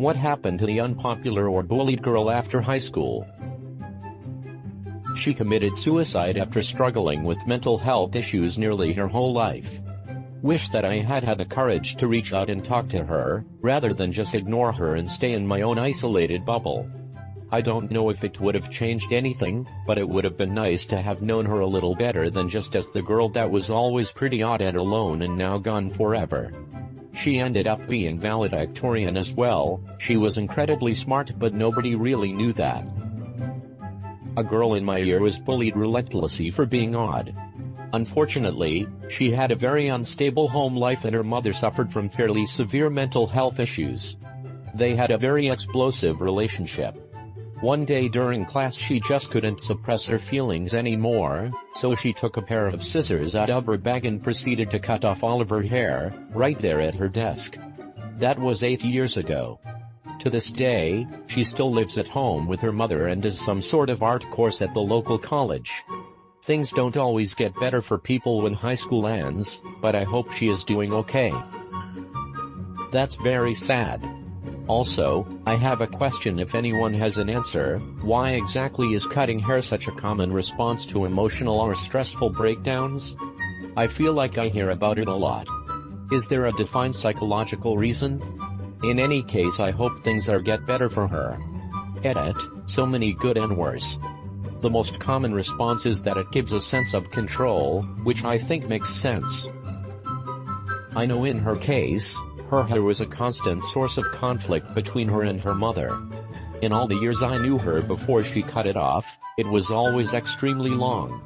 What happened to the unpopular or bullied girl after high school? She committed suicide after struggling with mental health issues nearly her whole life. Wish that I had had the courage to reach out and talk to her, rather than just ignore her and stay in my own isolated bubble. I don't know if it would have changed anything, but it would have been nice to have known her a little better than just as the girl that was always pretty odd and alone and now gone forever. She ended up being valedictorian as well. She was incredibly smart, but nobody really knew that. A girl in my year was bullied relentlessly for being odd. Unfortunately, she had a very unstable home life and her mother suffered from fairly severe mental health issues. They had a very explosive relationship. One day during class she just couldn't suppress her feelings anymore, so she took a pair of scissors out of her bag and proceeded to cut off all of her hair, right there at her desk. That was 8 years ago. To this day, she still lives at home with her mother and does some sort of art course at the local college. Things don't always get better for people when high school ends, but I hope she is doing okay. That's very sad. Also, I have a question if anyone has an answer. Why exactly is cutting hair such a common response to emotional or stressful breakdowns? I feel like I hear about it a lot. Is there a defined psychological reason? In any case, I hope things get better for her. Edit, so many good and worse. The most common response is that it gives a sense of control, which I think makes sense. I know in her case, her hair was a constant source of conflict between her and her mother. In all the years I knew her before she cut it off, it was always extremely long.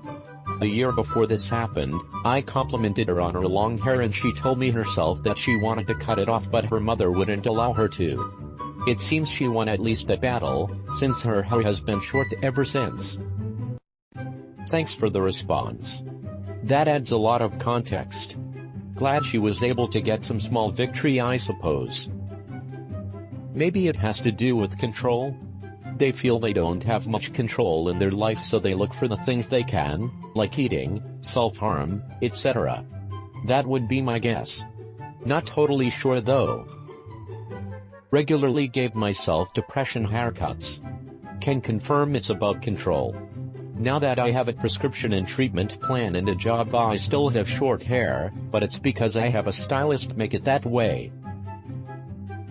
A year before this happened, I complimented her on her long hair and she told me herself that she wanted to cut it off but her mother wouldn't allow her to. It seems she won at least a battle, since her hair has been short ever since. Thanks for the response. That adds a lot of context. Glad she was able to get some small victory, I suppose. Maybe it has to do with control? They feel they don't have much control in their life, so they look for the things they can, like eating, self-harm, etc. That would be my guess. Not totally sure though. Regularly gave myself depression haircuts. Can confirm it's about control. Now that I have a prescription and treatment plan and a job, I still have short hair, but it's because I have a stylist make it that way.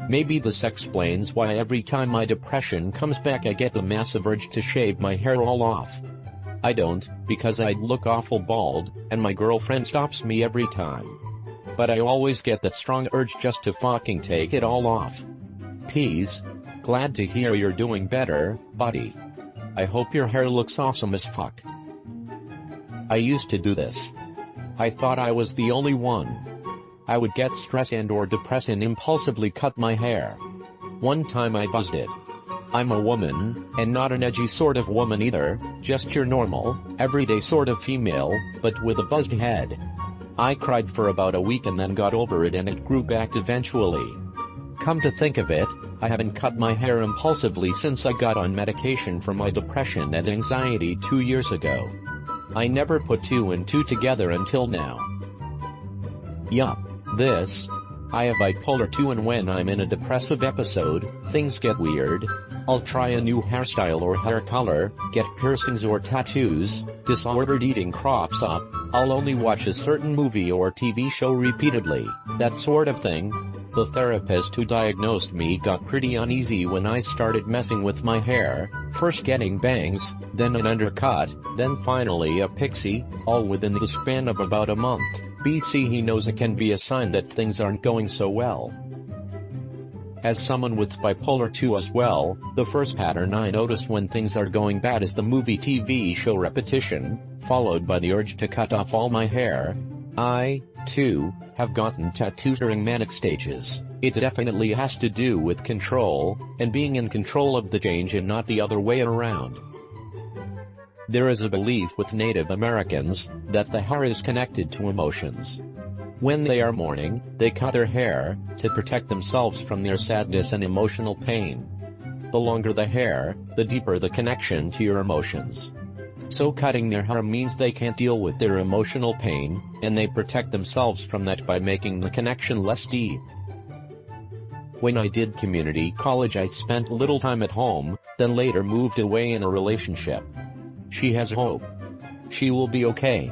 Maybe this explains why every time my depression comes back I get the massive urge to shave my hair all off. I don't, because I'd look awful bald, and my girlfriend stops me every time. But I always get that strong urge just to fucking take it all off. Peace. Glad to hear you're doing better, buddy. I hope your hair looks awesome as fuck. I used to do this. I thought I was the only one. I would get stressed and/or depressed and impulsively cut my hair. One time I buzzed it. I'm a woman, and not an edgy sort of woman either, just your normal, everyday sort of female, but with a buzzed head. I cried for about a week and then got over it and it grew back eventually. Come to think of it, I haven't cut my hair impulsively since I got on medication for my depression and anxiety 2 years ago. I never put two and two together until now. Yup, I have bipolar 2 and when I'm in a depressive episode, things get weird. I'll try a new hairstyle or hair color, get piercings or tattoos, disordered eating crops up, I'll only watch a certain movie or TV show repeatedly, that sort of thing. The therapist who diagnosed me got pretty uneasy when I started messing with my hair, first getting bangs, then an undercut, then finally a pixie, all within the span of about a month. BC he knows it can be a sign that things aren't going so well. As someone with bipolar 2 as well, the first pattern I notice when things are going bad is the movie TV show repetition, followed by the urge to cut off all my hair. I, too, have gotten tattoos during manic stages. It definitely has to do with control, and being in control of the change and not the other way around. There is a belief with Native Americans that the hair is connected to emotions. When they are mourning, they cut their hair to protect themselves from their sadness and emotional pain. The longer the hair, the deeper the connection to your emotions. So cutting their hair means they can't deal with their emotional pain, and they protect themselves from that by making the connection less deep. When I did community college I spent little time at home, then later moved away in a relationship. She has hope. She will be okay.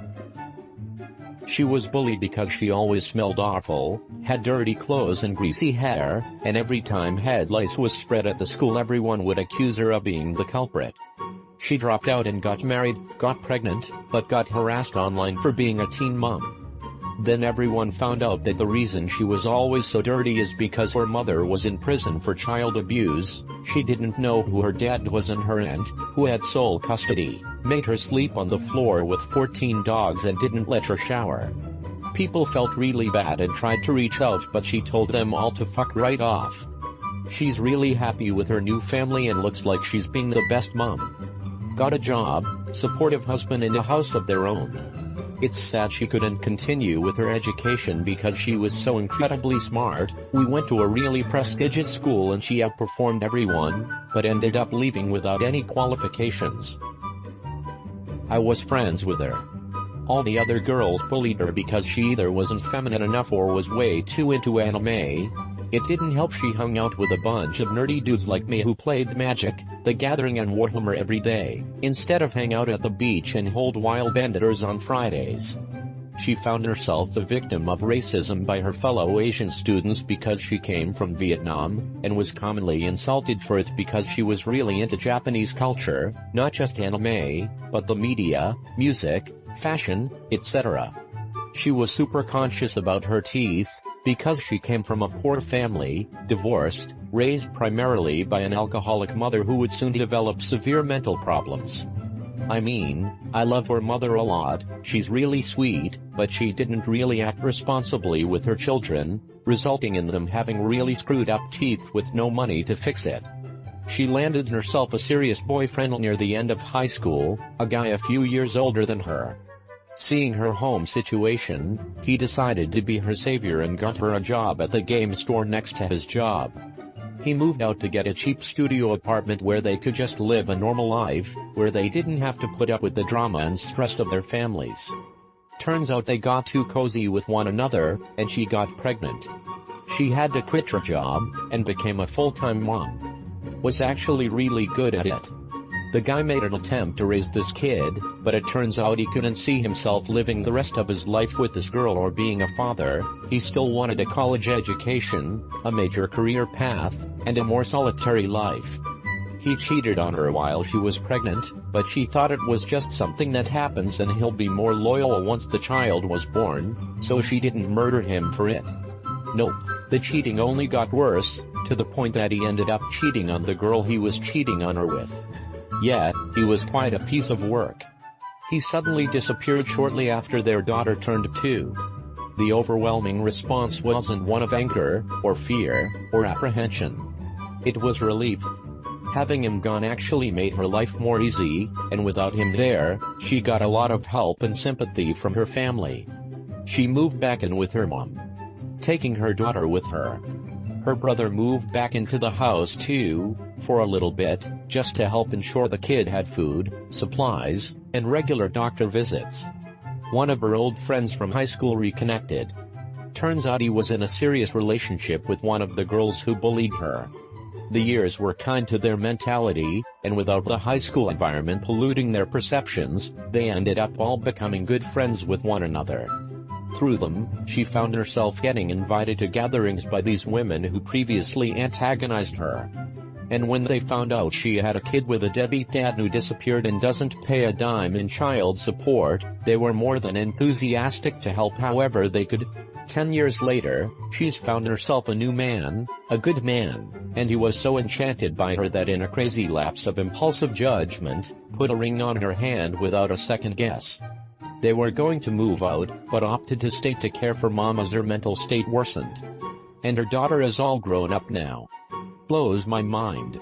She was bullied because she always smelled awful, had dirty clothes and greasy hair, and every time head lice was spread at the school everyone would accuse her of being the culprit. She dropped out and got married, got pregnant, but got harassed online for being a teen mom. Then everyone found out that the reason she was always so dirty is because her mother was in prison for child abuse. She didn't know who her dad was, and her aunt, who had sole custody, made her sleep on the floor with 14 dogs and didn't let her shower. People felt really bad and tried to reach out, but she told them all to fuck right off. She's really happy with her new family and looks like she's being the best mom. Got a job, supportive husband and a house of their own. It's sad she couldn't continue with her education because she was so incredibly smart. We went to a really prestigious school and she outperformed everyone, but ended up leaving without any qualifications. I was friends with her. All the other girls bullied her because she either wasn't feminine enough or was way too into anime. It didn't help she hung out with a bunch of nerdy dudes like me who played Magic, The Gathering and Warhammer every day, instead of hang out at the beach and hold wild banditers on Fridays. She found herself the victim of racism by her fellow Asian students because she came from Vietnam, and was commonly insulted for it because she was really into Japanese culture, not just anime, but the media, music, fashion, etc. She was super conscious about her teeth, because she came from a poor family, divorced, raised primarily by an alcoholic mother who would soon develop severe mental problems. I mean, I love her mother a lot, she's really sweet, but she didn't really act responsibly with her children, resulting in them having really screwed up teeth with no money to fix it. She landed herself a serious boyfriend near the end of high school, a guy a few years older than her. Seeing her home situation, he decided to be her savior and got her a job at the game store next to his job. He moved out to get a cheap studio apartment where they could just live a normal life, where they didn't have to put up with the drama and stress of their families. Turns out they got too cozy with one another, and she got pregnant. She had to quit her job, and became a full-time mom. Was actually really good at it. The guy made an attempt to raise this kid, but it turns out he couldn't see himself living the rest of his life with this girl or being a father. He still wanted a college education, a major career path, and a more solitary life. He cheated on her while she was pregnant, but she thought it was just something that happens and he'll be more loyal once the child was born, so she didn't murder him for it. Nope, the cheating only got worse, to the point that he ended up cheating on the girl he was cheating on her with. Yet, he was quite a piece of work. He suddenly disappeared shortly after their daughter turned 2. The overwhelming response wasn't one of anger, or fear, or apprehension. It was relief. Having him gone actually made her life more easy, and without him there, she got a lot of help and sympathy from her family. She moved back in with her mom, taking her daughter with her. Her brother moved back into the house too, for a little bit, just to help ensure the kid had food, supplies, and regular doctor visits. One of her old friends from high school reconnected. Turns out he was in a serious relationship with one of the girls who bullied her. The years were kind to their mentality, and without the high school environment polluting their perceptions, they ended up all becoming good friends with one another. Through them, she found herself getting invited to gatherings by these women who previously antagonized her. And when they found out she had a kid with a deadbeat dad who disappeared and doesn't pay a dime in child support, they were more than enthusiastic to help however they could. 10 years later, she's found herself a new man, a good man, and he was so enchanted by her that in a crazy lapse of impulsive judgment, put a ring on her hand without a second guess. They were going to move out, but opted to stay to care for mom as her mental state worsened. And her daughter is all grown up now. Blows my mind.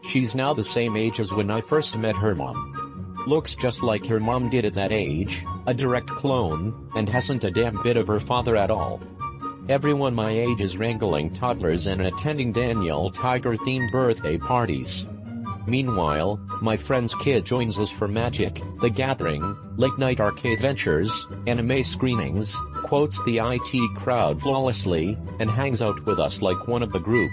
She's now the same age as when I first met her mom. Looks just like her mom did at that age, a direct clone, and hasn't a damn bit of her father at all. Everyone my age is wrangling toddlers and attending Daniel Tiger-themed birthday parties. Meanwhile, my friend's kid joins us for Magic, The Gathering, late-night arcade ventures, anime screenings, quotes the IT crowd flawlessly, and hangs out with us like one of the group.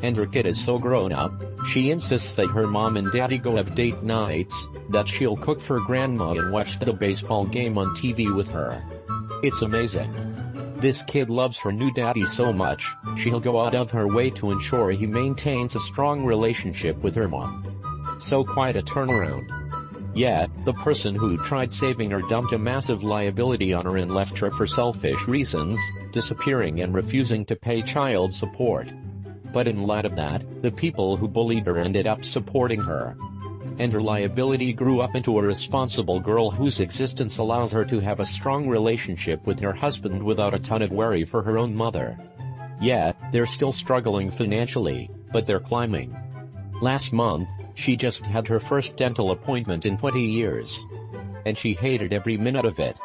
And her kid is so grown up, she insists that her mom and daddy go have date nights, that she'll cook for grandma and watch the baseball game on TV with her. It's amazing. This kid loves her new daddy so much, she'll go out of her way to ensure he maintains a strong relationship with her mom. So quite a turnaround. Yet, the person who tried saving her dumped a massive liability on her and left her for selfish reasons, disappearing and refusing to pay child support. But in light of that, the people who bullied her ended up supporting her. And her liability grew up into a responsible girl whose existence allows her to have a strong relationship with her husband without a ton of worry for her own mother. Yet, they're still struggling financially, but they're climbing. Last month, she just had her first dental appointment in 20 years. And she hated every minute of it.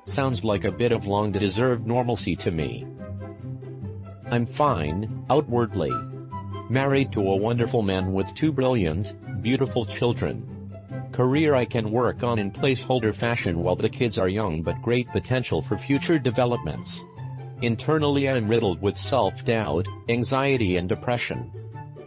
Sounds like a bit of long-deserved normalcy to me. I'm fine, outwardly. Married to a wonderful man with 2 brilliant, beautiful children. Career I can work on in placeholder fashion while the kids are young, but great potential for future developments. Internally I'm riddled with self-doubt, anxiety and depression.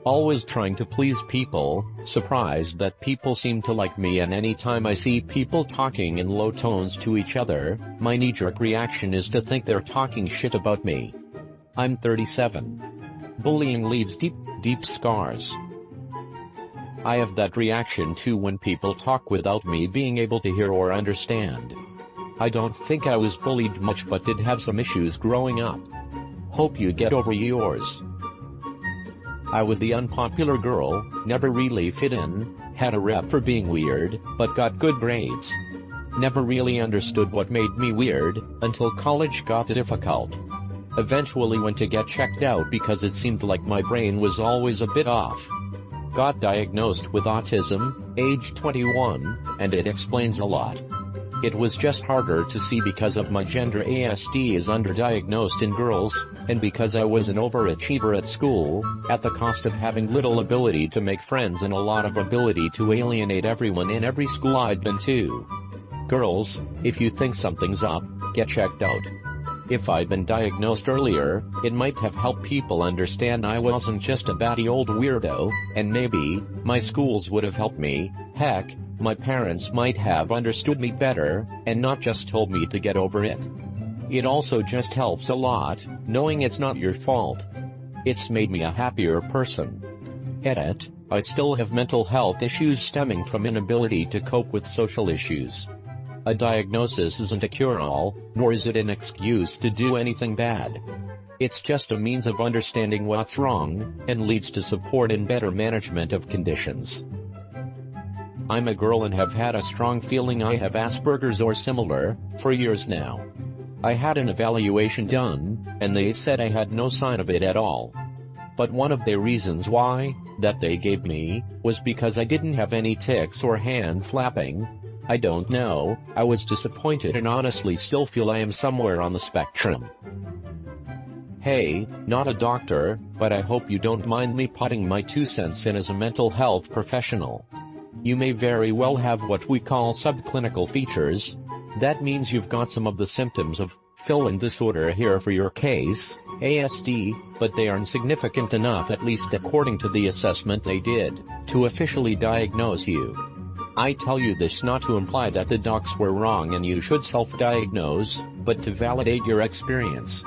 Always trying to please people, surprised that people seem to like me, and anytime I see people talking in low tones to each other, my knee-jerk reaction is to think they're talking shit about me. I'm 37. Bullying leaves deep, deep scars. I have that reaction too when people talk without me being able to hear or understand. I don't think I was bullied much but did have some issues growing up. Hope you get over yours. I was the unpopular girl, never really fit in, had a rep for being weird, but got good grades. Never really understood what made me weird, until college got difficult. Eventually went to get checked out because it seemed like my brain was always a bit off. Got diagnosed with autism, age 21, and it explains a lot. It was just harder to see because of my gender. ASD is underdiagnosed in girls, and because I was an overachiever at school, at the cost of having little ability to make friends and a lot of ability to alienate everyone in every school I'd been to. Girls, if you think something's up, get checked out. If I'd been diagnosed earlier, it might have helped people understand I wasn't just a batty old weirdo, and maybe, my schools would have helped me. Heck, my parents might have understood me better, and not just told me to get over it. It also just helps a lot, knowing it's not your fault. It's made me a happier person. Edit, I still have mental health issues stemming from inability to cope with social issues. A diagnosis isn't a cure-all, nor is it an excuse to do anything bad. It's just a means of understanding what's wrong, and leads to support and better management of conditions. I'm a girl and have had a strong feeling I have Asperger's or similar, for years now. I had an evaluation done, and they said I had no sign of it at all. But one of the reasons why, that they gave me, was because I didn't have any tics or hand flapping. I don't know, I was disappointed and honestly still feel I am somewhere on the spectrum. Hey, not a doctor, but I hope you don't mind me putting my 2 cents in as a mental health professional. You may very well have what we call subclinical features. That means you've got some of the symptoms of fill-in disorder here for your case, ASD, but they aren't significant enough, at least according to the assessment they did, to officially diagnose you. I tell you this not to imply that the docs were wrong and you should self-diagnose, but to validate your experience.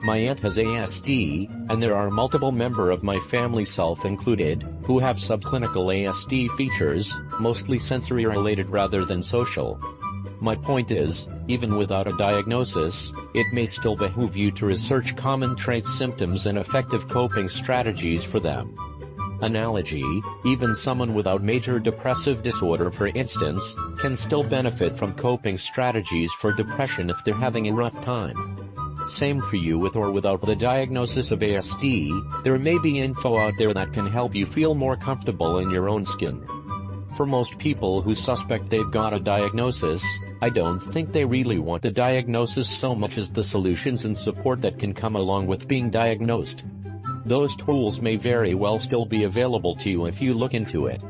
My aunt has ASD, and there are multiple members of my family, self included, who have subclinical ASD features, mostly sensory-related rather than social. My point is, even without a diagnosis, it may still behoove you to research common traits, symptoms and effective coping strategies for them. Analogy, even someone without major depressive disorder, for instance, can still benefit from coping strategies for depression if they're having a rough time. Same for you with or without the diagnosis of ASD, there may be info out there that can help you feel more comfortable in your own skin. For most people who suspect they've got a diagnosis, I don't think they really want the diagnosis so much as the solutions and support that can come along with being diagnosed. Those tools may very well still be available to you if you look into it.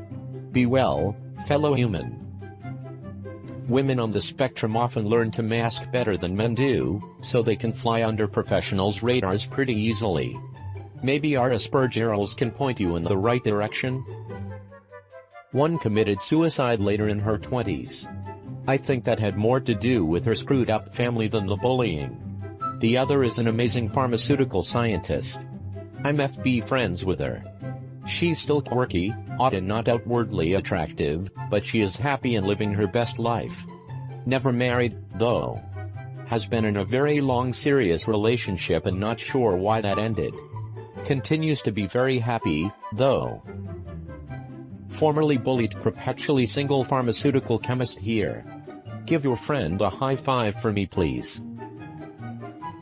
Be well, fellow human. Women on the spectrum often learn to mask better than men do, so they can fly under professionals' radars pretty easily. Maybe our Aspergerals can point you in the right direction? One committed suicide later in her 20s. I think that had more to do with her screwed up family than the bullying. The other is an amazing pharmaceutical scientist. I'm FB friends with her. She's still quirky, odd and not outwardly attractive, but she is happy and living her best life. Never married, though. Has been in a very long serious relationship and not sure why that ended. Continues to be very happy, though. Formerly bullied, perpetually single pharmaceutical chemist here. Give your friend a high five for me, please.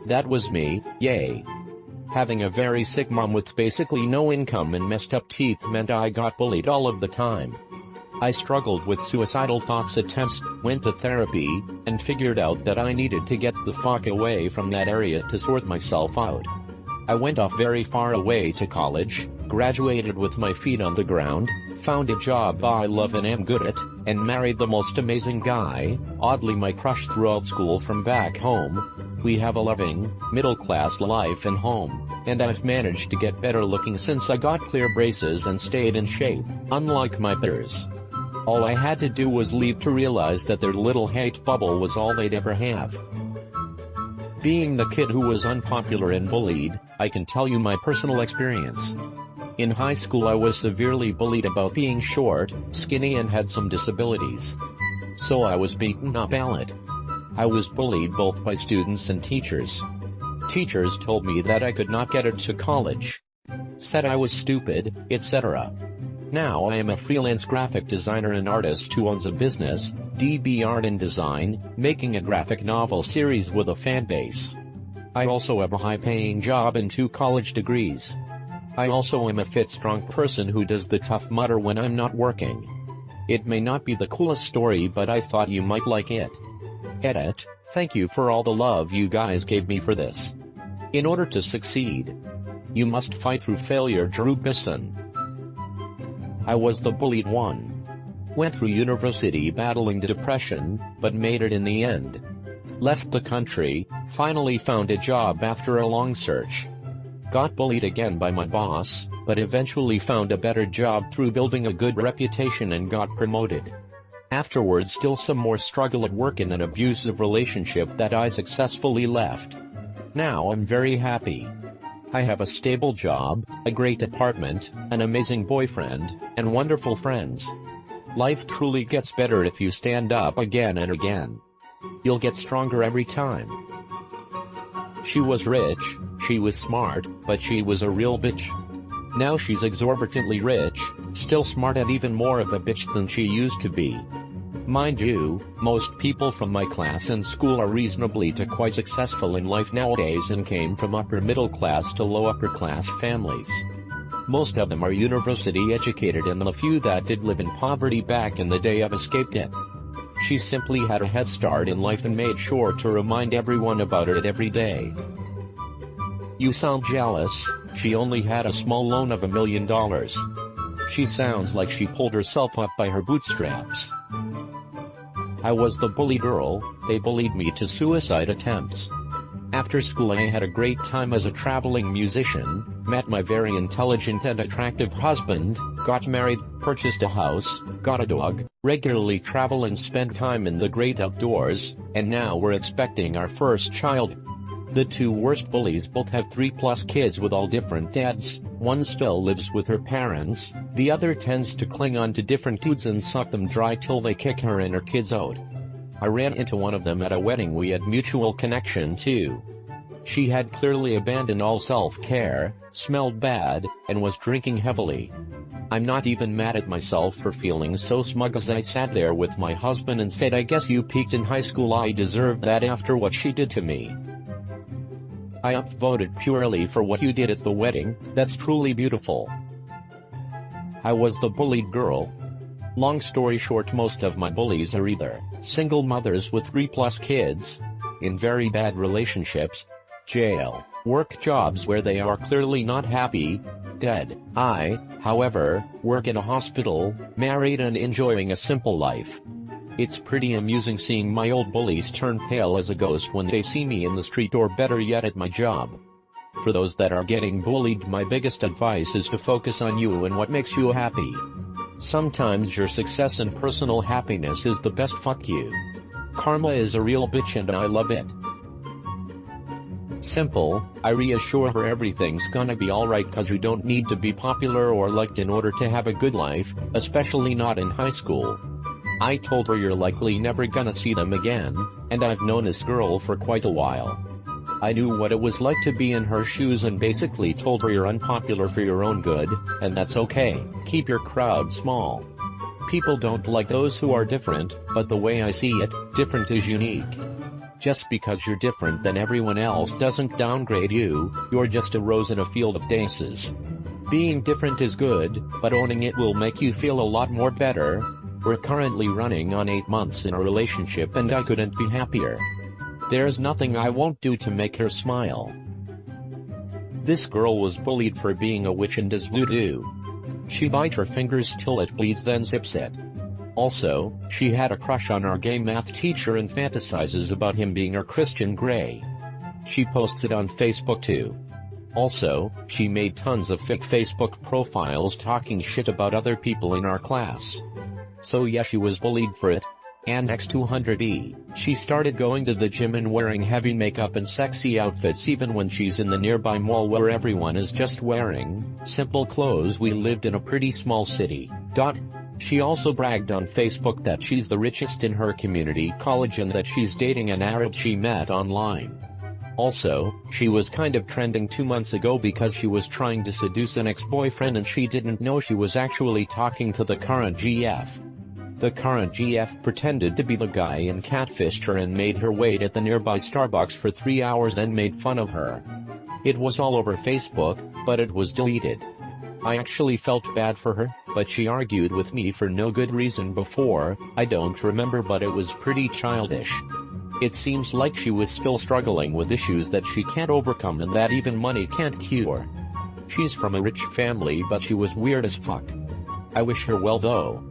That was me, yay. Having a very sick mom with basically no income and messed up teeth meant I got bullied all of the time. I struggled with suicidal thoughts, attempts, went to therapy, and figured out that I needed to get the fuck away from that area to sort myself out. I went off very far away to college, graduated with my feet on the ground, found a job I love and am good at, and married the most amazing guy, oddly my crush throughout school from back home. We have a loving, middle-class life and home, and I've managed to get better looking since I got clear braces and stayed in shape, unlike my peers. All I had to do was leave to realize that their little hate bubble was all they'd ever have. Being the kid who was unpopular and bullied, I can tell you my personal experience. In high school I was severely bullied about being short, skinny and had some disabilities. So I was beaten up at it. I was bullied both by students and teachers. Teachers told me that I could not get into college. Said I was stupid, etc. Now I am a freelance graphic designer and artist who owns a business, DB Art and Design, making a graphic novel series with a fan base. I also have a high-paying job and 2 college degrees. I also am a fit, strong person who does the tough mudder when I'm not working. It may not be the coolest story, but I thought you might like it. Edit, thank you for all the love you guys gave me for this. In order to succeed, you must fight through failure. Drew Bisson. I was the bullied one. Went through university battling depression, but made it in the end. Left the country, finally found a job after a long search. Got bullied again by my boss, but eventually found a better job through building a good reputation and got promoted. Afterwards still some more struggle at work in an abusive relationship that I successfully left. Now I'm very happy. I have a stable job, a great apartment, an amazing boyfriend, and wonderful friends. Life truly gets better if you stand up again and again. You'll get stronger every time. She was rich, she was smart, but she was a real bitch. Now she's exorbitantly rich, still smart and even more of a bitch than she used to be. Mind you, most people from my class and school are reasonably to quite successful in life nowadays and came from upper middle class to low upper class families. Most of them are university educated and the few that did live in poverty back in the day have escaped it. She simply had a head start in life and made sure to remind everyone about it every day. You sound jealous. She only had a small loan of $1 million. She sounds like she pulled herself up by her bootstraps. I was the bully girl. They bullied me to suicide attempts. After school I had a great time as a traveling musician, met my very intelligent and attractive husband, got married, purchased a house, got a dog, regularly travel and spend time in the great outdoors, and now we're expecting our first child. The 2 worst bullies both have 3+ kids with all different dads. One still lives with her parents, the other tends to cling on to different dudes and suck them dry till they kick her and her kids out. I ran into one of them at a wedding we had mutual connection to. She had clearly abandoned all self-care, smelled bad, and was drinking heavily. I'm not even mad at myself for feeling so smug as I sat there with my husband and said, I guess you peaked in high school. I deserved that after what she did to me. I upvoted purely for what you did at the wedding. That's truly beautiful. I was the bullied girl. Long story short, most of my bullies are either single mothers with 3+ kids, in very bad relationships, jail, work jobs where they are clearly not happy, dead. I, however, work in a hospital, married and enjoying a simple life. It's pretty amusing seeing my old bullies turn pale as a ghost when they see me in the street or better yet at my job. For those that are getting bullied, my biggest advice is to focus on you and what makes you happy. Sometimes your success and personal happiness is the best fuck you. Karma is a real bitch and I love it. Simple, I reassure her everything's gonna be alright cause you don't need to be popular or liked in order to have a good life, especially not in high school. I told her you're likely never gonna see them again, and I've known this girl for quite a while. I knew what it was like to be in her shoes and basically told her you're unpopular for your own good, and that's okay, keep your crowd small. People don't like those who are different, but the way I see it, different is unique. Just because you're different than everyone else doesn't downgrade you, you're just a rose in a field of daisies. Being different is good, but owning it will make you feel a lot more better. We're currently running on 8 months in a relationship and I couldn't be happier. There's nothing I won't do to make her smile. This girl was bullied for being a witch and does voodoo. She bites her fingers till it bleeds then zips it. Also, she had a crush on our gay math teacher and fantasizes about him being her Christian Grey. She posts it on Facebook too. Also, she made tons of fake Facebook profiles talking shit about other people in our class. So yeah, she was bullied for it. And next 200E, she started going to the gym and wearing heavy makeup and sexy outfits even when she's in the nearby mall where everyone is just wearing simple clothes. We lived in a pretty small city. She also bragged on Facebook that she's the richest in her community college and that she's dating an Arab she met online. Also, she was kind of trending 2 months ago because she was trying to seduce an ex-boyfriend and she didn't know she was actually talking to the current GF. The current GF pretended to be the guy and catfished her and made her wait at the nearby Starbucks for 3 hours and made fun of her. It was all over Facebook, but it was deleted. I actually felt bad for her, but she argued with me for no good reason before, I don't remember, but it was pretty childish. It seems like she was still struggling with issues that she can't overcome and that even money can't cure. She's from a rich family but she was weird as fuck. I wish her well though.